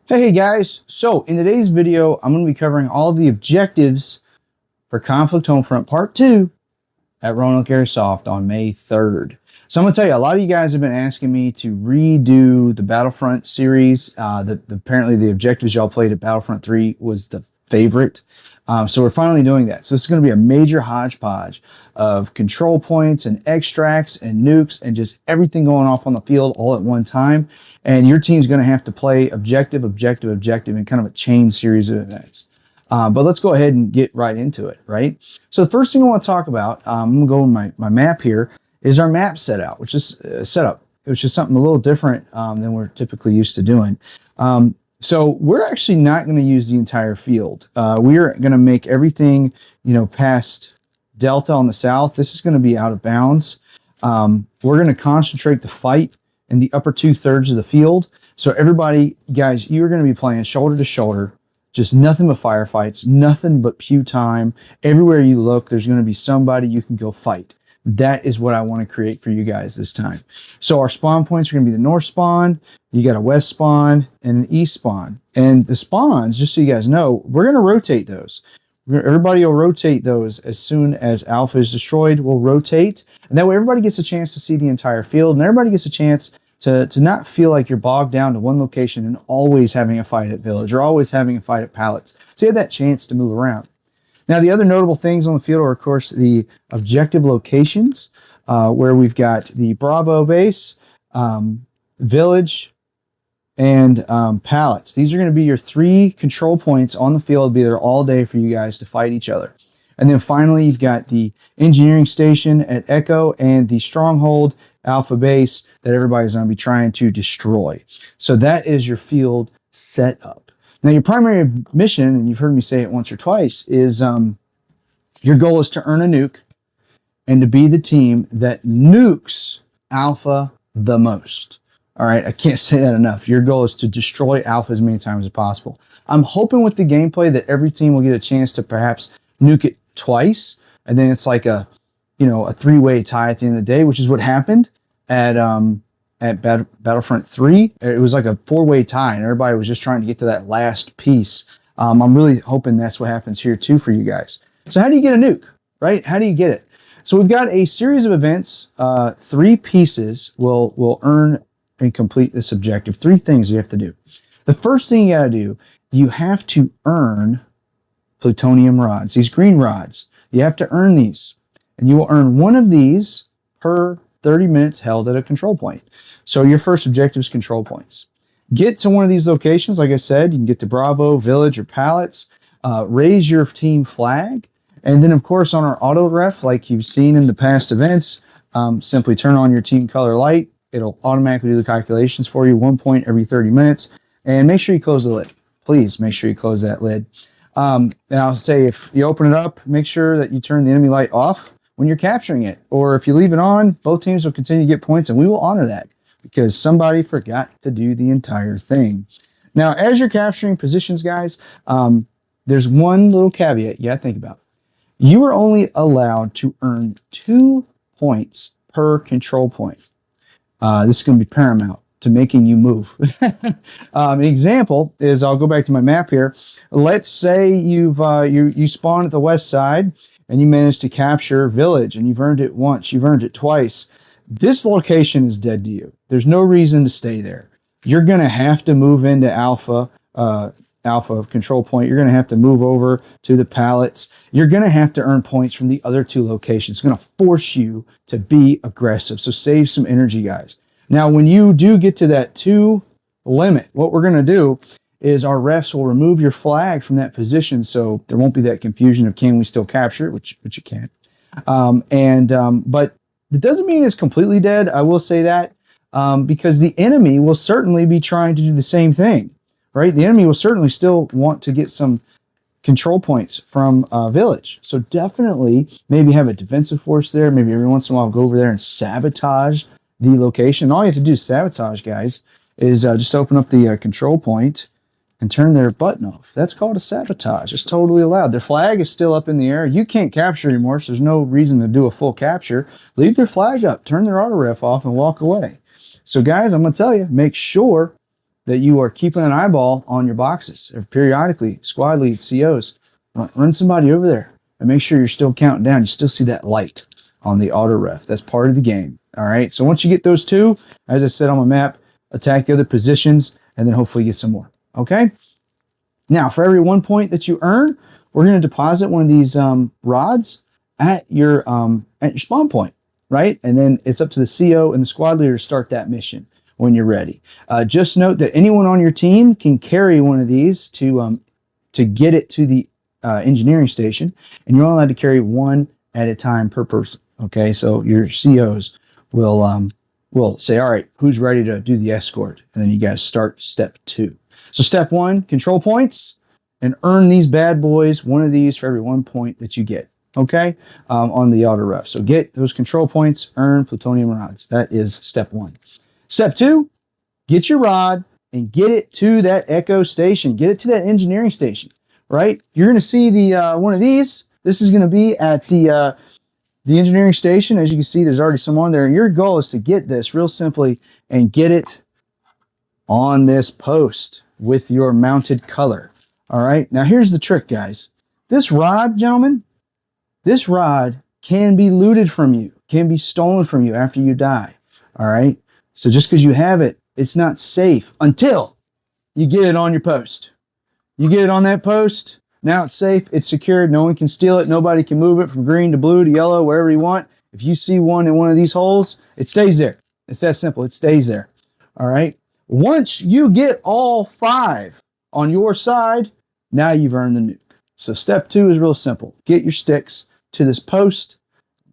Hey guys, so in today's video, I'm going to be covering all of the objectives for Conflict Homefront Part 2 at Roanoke Airsoft on May 3rd. So I'm going to tell you, a lot of you guys have been asking me to redo the Battlefront series. Apparently the objectives y'all played at Battlefront 3 was the favorite. So we're finally doing that. So this is going to be a major hodgepodge of control points and extracts and nukes and just everything going off on the field all at one time. And your team's going to have to play objective, objective, objective in kind of a chain series of events. But let's go ahead and get right into it, right? So the first thing I want to talk about, I'm going to go in my map here, is our map setup, which is something a little different than we're typically used to doing. So we're actually not going to use the entire field. We are going to make everything, past Delta on the south. This is going to be out of bounds. We're going to concentrate the fight in the upper 2/3 of the field. So everybody, guys, you're going to be playing shoulder to shoulder, just nothing but firefights, nothing but pew time. Everywhere you look, there's going to be somebody you can go fight. That is what I want to create for you guys this time. So our spawn points are going to be the north spawn, you got a west spawn, and an east spawn. And the spawns, just so you guys know, we're going to rotate those. Everybody will rotate those as soon as Alpha is destroyed. We'll rotate, and that way everybody gets a chance to see the entire field, and everybody gets a chance to not feel like you're bogged down to one location and always having a fight at Village or always having a fight at Pallets. So you have that chance to move around. Now, the other notable things on the field are, of course, the objective locations, where we've got the Bravo base, Village, and Pallets. These are going to be your 3 control points on the field, be there all day for you guys to fight each other. And then finally, you've got the engineering station at Echo and the stronghold Alpha base that everybody's going to be trying to destroy. So that is your field setup. Now, your primary mission, and you've heard me say it once or twice, is your goal is to earn a nuke and to be the team that nukes Alpha the most. All right, I can't say that enough. Your goal is to destroy Alpha as many times as possible. I'm hoping with the gameplay that every team will get a chance to perhaps nuke it twice, and then it's like a 3-way tie at the end of the day, which is what happened at Battlefront 3. It was like a 4-way tie, and everybody was just trying to get to that last piece. I'm really hoping that's what happens here too for you guys. So how do you get a nuke, right? How do you get it? So we've got a series of events. 3 pieces will earn and complete this objective. 3 things you have to do. The first thing you got to do, you have to earn plutonium rods. These green rods, you have to earn these. And you will earn 1 of these per 30 minutes held at a control point. So your first objective is control points. Get to one of these locations. Like I said, you can get to Bravo, Village, or Pallets. Raise your team flag. And then, of course, on our auto ref, like you've seen in the past events, simply turn on your team color light. It'll automatically do the calculations for you, 1 point every 30 minutes. And make sure you close the lid. Please make sure you close that lid. And I'll say if you open it up, make sure that you turn the enemy light off when you're capturing it. Or if you leave it on, both teams will continue to get points, and we will honor that because somebody forgot to do the entire thing. Now, as you're capturing positions, guys, there's one little caveat you got to think about. You are only allowed to earn 2 points per control point. This is going to be paramount to making you move. An example is, I'll go back to my map here. Let's say you spawn at the west side and you manage to capture Village, and you've earned it once, you've earned it twice. This location is dead to you. There's no reason to stay there. You're going to have to move into Alpha control point. You're going to have to move over to the Pallets. You're going to have to earn points from the other 2 locations. It's going to force you to be aggressive. So save some energy, guys. Now, when you do get to that 2 limit, what we're going to do is our refs will remove your flag from that position, so there won't be that confusion of can we still capture it, which you can't. But it doesn't mean it's completely dead. I will say that because the enemy will certainly be trying to do the same thing. Right? The enemy will certainly still want to get some control points from Village. So definitely maybe have a defensive force there. Maybe every once in a while go over there and sabotage the location. All you have to do is sabotage, guys, is just open up the control point and turn their button off. That's called a sabotage. It's totally allowed. Their flag is still up in the air. You can't capture anymore, so there's no reason to do a full capture. Leave their flag up, turn their auto ref off, and walk away. So, guys, I'm going to tell you, make sure that you are keeping an eyeball on your boxes, or periodically, squad leads, COs, run somebody over there and make sure you're still counting down. You still see that light on the auto ref. That's part of the game. All right. So once you get those two, as I said on my map, attack the other positions and then hopefully get some more. Okay. Now, for every 1 point that you earn, we're going to deposit one of these rods at your spawn point, right? And then it's up to the CO and the squad leader to start that mission when you're ready. Just note that anyone on your team can carry one of these to get it to the engineering station, and you're only allowed to carry one at a time per person. Okay, so your COs will say, all right, who's ready to do the escort? And then you guys start step 2. So step 1, control points, and earn these bad boys, one of these for every 1 point that you get. Okay, on the auto ref. So get those control points, earn plutonium rods. That is step 1. Step 2, get your rod and get it to that echo station. Get it to that engineering station, right? You're going to see the one of these. This is going to be at the engineering station. As you can see, there's already some on there. And your goal is to get this real simply and get it on this post with your mounted color. All right. Now, here's the trick, guys. This rod, gentlemen, this rod can be looted from you, can be stolen from you after you die. All right. So just because you have it, it's not safe until you get it on your post. You get it on that post. Now it's safe. It's secured. No one can steal it. Nobody can move it from green to blue to yellow, wherever you want. If you see one in one of these holes, it stays there. It's that simple. It stays there. All right. Once you get all 5 on your side, now you've earned the nuke. So step 2 is real simple. Get your sticks to this post.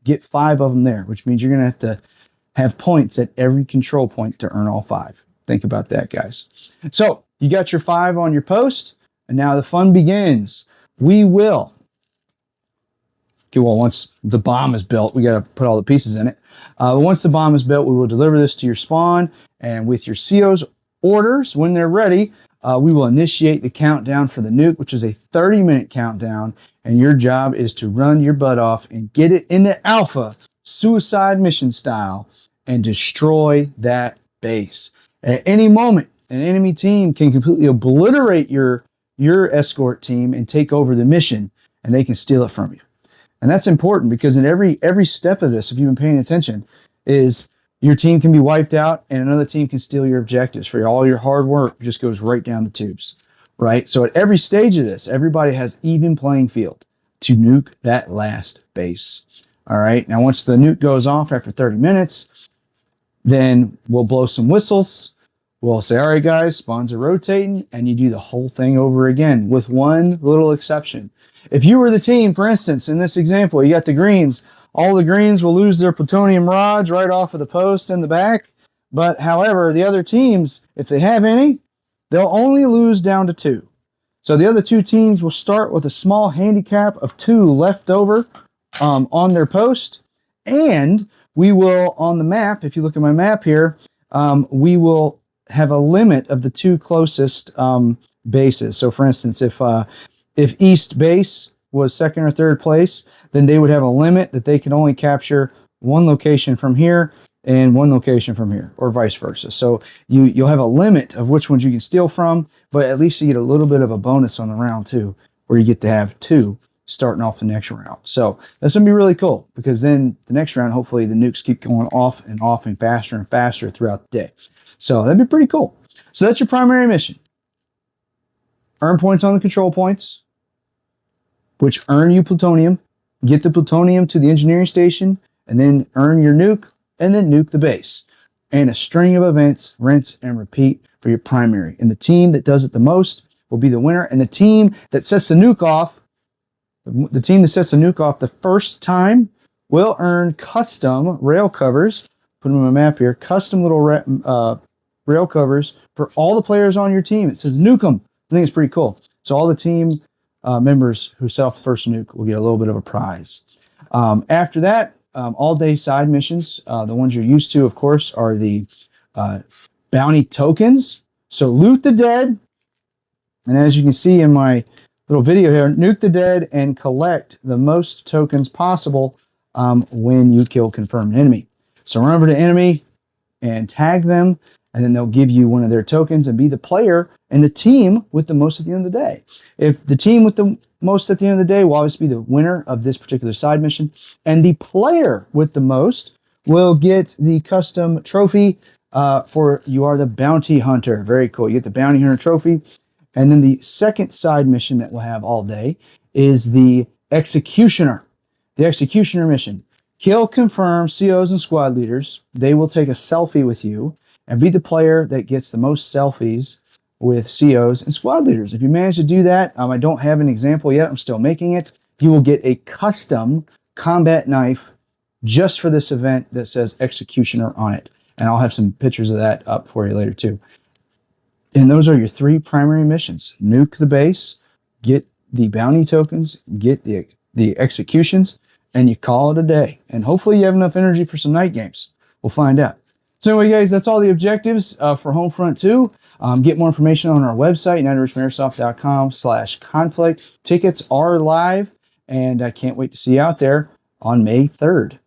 Get 5 of them there, which means you're going to have points at every control point to earn all 5. Think about that, guys. So you got your 5 on your post, and now the fun begins. We will, okay, well, once the bomb is built, we got to put all the pieces in it. Once the bomb is built, we will deliver this to your spawn, and with your CO's orders, when they're ready, we will initiate the countdown for the nuke, which is a 30-minute countdown, and your job is to run your butt off and get it into alpha, suicide mission style, and destroy that base. At any moment, an enemy team can completely obliterate your escort team and take over the mission, and they can steal it from you. And that's important because in every step of this, if you've been paying attention, is your team can be wiped out and another team can steal your objectives. For all your hard work just goes right down the tubes, right? So at every stage of this, everybody has even playing field to nuke that last base. All right. Now, once the nuke goes off after 30 minutes, then we'll blow some whistles. We'll say, all right, guys, spawns are rotating, and you do the whole thing over again with one little exception. If you were the team, for instance, in this example, you got the greens, all the greens will lose their plutonium rods right off of the post in the back. But however, the other teams, if they have any, they'll only lose down to 2. So the other 2 teams will start with a small handicap of 2 left over on their post. And we will, on the map, if you look at my map here, we will have a limit of the 2 closest bases. So for instance, if East base was 2nd or 3rd place, then they would have a limit that they can only capture 1 location from here and 1 location from here, or vice versa. So you'll have a limit of which ones you can steal from, but at least you get a little bit of a bonus on the round 2, where you get to have 2 starting off the next round. So that's going to be really cool, because then the next round, hopefully the nukes keep going off and faster throughout the day. So that'd be pretty cool. So that's your primary mission. Earn points on the control points, which earn you plutonium. Get the plutonium to the engineering station, and then earn your nuke, and then nuke the base. And a string of events, rinse and repeat for your primary. And the team that does it the most will be the winner. And the team that sets the nuke off, the first time will earn custom rail covers. Put them on my map here. Custom little rail covers for all the players on your team. It says nuke them. I think it's pretty cool. So all the team members who set off the first nuke will get a little bit of a prize. After that, all day side missions, the ones you're used to, of course, are the bounty tokens. So loot the dead. And as you can see in my little video here, nuke the dead and collect the most tokens possible when you kill confirmed enemy. So run over to enemy and tag them, and then they'll give you one of their tokens and be the player and the team with the most at the end of the day. If the team with the most at the end of the day will obviously be the winner of this particular side mission, and the player with the most will get the custom trophy for you are the bounty hunter. Very cool. You get the bounty hunter trophy. And then the second side mission that we'll have all day is the executioner. The executioner mission. Kill confirmed COs and squad leaders. They will take a selfie with you and be the player that gets the most selfies with COs and squad leaders. If you manage to do that, I don't have an example yet. I'm still making it. You will get a custom combat knife just for this event that says executioner on it. And I'll have some pictures of that up for you later too. And those are your 3 primary missions. Nuke the base, get the bounty tokens, get the executions, and you call it a day. And hopefully you have enough energy for some night games. We'll find out. So anyway, guys, that's all the objectives for Homefront 2. Get more information on our website, united-airsoft.com/conflict. Tickets are live, and I can't wait to see you out there on May 3rd.